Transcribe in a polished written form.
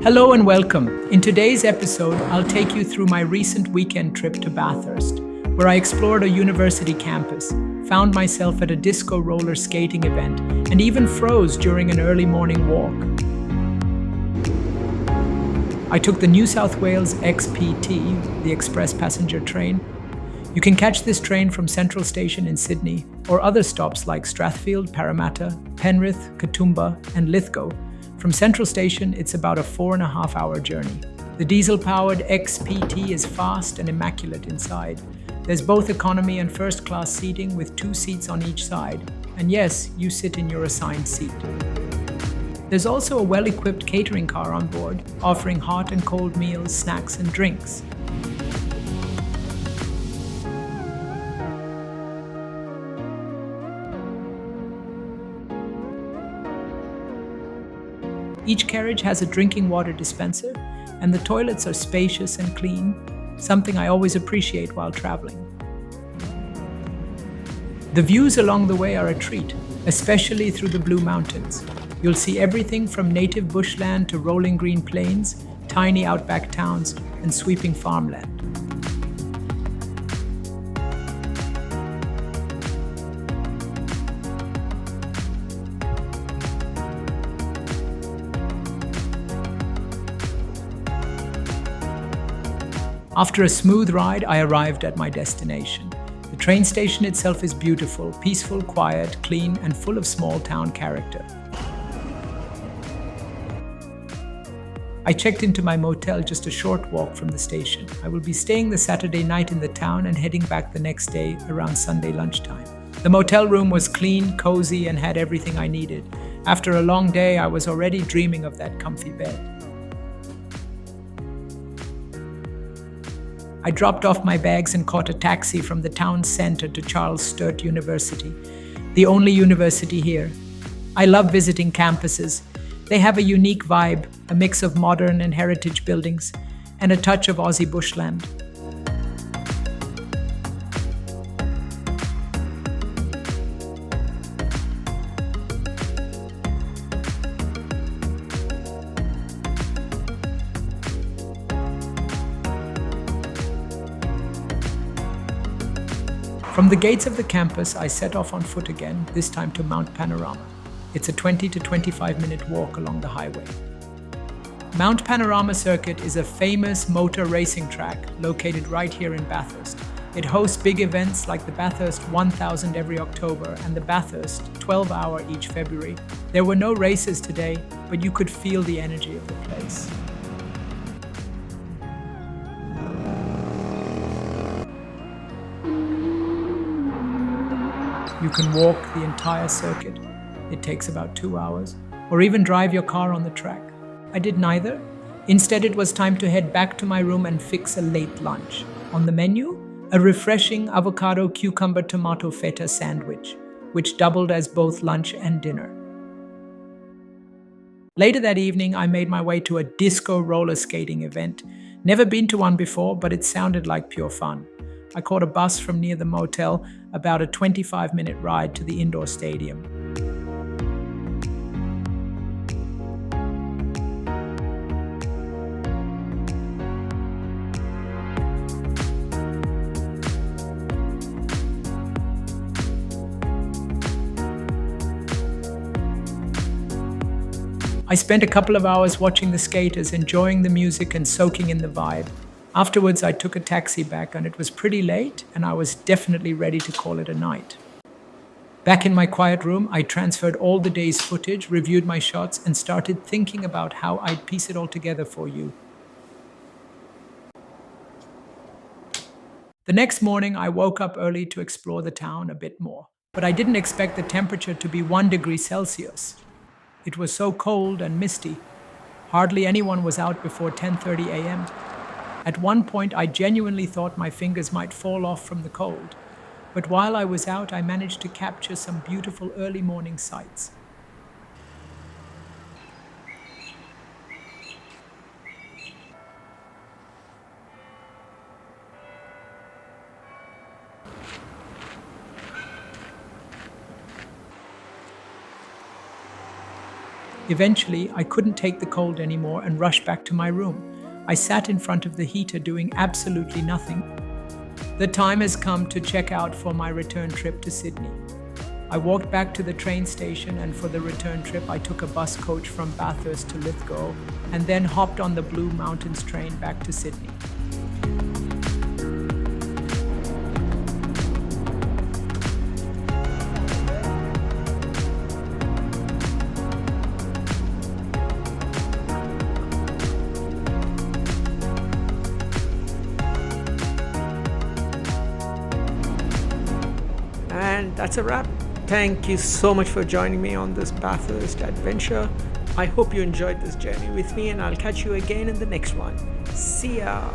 Hello and welcome. In today's episode, I'll take you through my recent weekend trip to Bathurst, where I explored a university campus, found myself at a disco roller skating event, and even froze during an early morning walk. I took the New South Wales XPT, the express passenger train. You can catch this train from Central Station in Sydney, or other stops like Strathfield, Parramatta, Penrith, Katoomba, and Lithgow. From Central Station, it's about a 4.5-hour journey. The diesel-powered XPT is fast and immaculate inside. There's both economy and first-class seating with 2 seats on each side. And yes, you sit in your assigned seat. There's also a well-equipped catering car on board, offering hot and cold meals, snacks, and drinks. Each carriage has a drinking water dispenser, and the toilets are spacious and clean, something I always appreciate while traveling. The views along the way are a treat, especially through the Blue Mountains. You'll see everything from native bushland to rolling green plains, tiny outback towns, and sweeping farmland. After a smooth ride, I arrived at my destination. The train station itself is beautiful, peaceful, quiet, clean, and full of small town character. I checked into my motel just a short walk from the station. I will be staying the Saturday night in the town and heading back the next day around Sunday lunchtime. The motel room was clean, cozy, and had everything I needed. After a long day, I was already dreaming of that comfy bed. I dropped off my bags and caught a taxi from the town centre to Charles Sturt University, the only university here. I love visiting campuses. They have a unique vibe, a mix of modern and heritage buildings, and a touch of Aussie bushland. From the gates of the campus, I set off on foot again, this time to Mount Panorama. It's a 20 to 25-minute walk along the highway. Mount Panorama Circuit is a famous motor racing track located right here in Bathurst. It hosts big events like the Bathurst 1000 every October and the Bathurst 12-hour each February. There were no races today, but you could feel the energy of the place. You can walk the entire circuit. It takes about 2 hours, or even drive your car on the track. I did neither. Instead, it was time to head back to my room and fix a late lunch. On the menu, a refreshing avocado cucumber tomato feta sandwich, which doubled as both lunch and dinner. Later that evening, I made my way to a disco roller skating event. Never been to one before, but it sounded like pure fun. I caught a bus from near the motel, about a 25-minute ride to the indoor stadium. I spent a couple of hours watching the skaters, enjoying the music and soaking in the vibe. Afterwards, I took a taxi back, and it was pretty late, and I was definitely ready to call it a night. Back in my quiet room, I transferred all the day's footage, reviewed my shots, and started thinking about how I'd piece it all together for you. The next morning, I woke up early to explore the town a bit more, but I didn't expect the temperature to be 1 degree Celsius. It was so cold and misty. Hardly anyone was out before 10:30 a.m. At one point, I genuinely thought my fingers might fall off from the cold. But while I was out, I managed to capture some beautiful early morning sights. Eventually, I couldn't take the cold anymore and rushed back to my room. I sat in front of the heater doing absolutely nothing. The time has come to check out for my return trip to Sydney. I walked back to the train station, and for the return trip, I took a bus coach from Bathurst to Lithgow and then hopped on the Blue Mountains train back to Sydney. And that's a wrap. Thank you so much for joining me on this Bathurst adventure. I hope you enjoyed this journey with me, and I'll catch you again in the next one. See ya!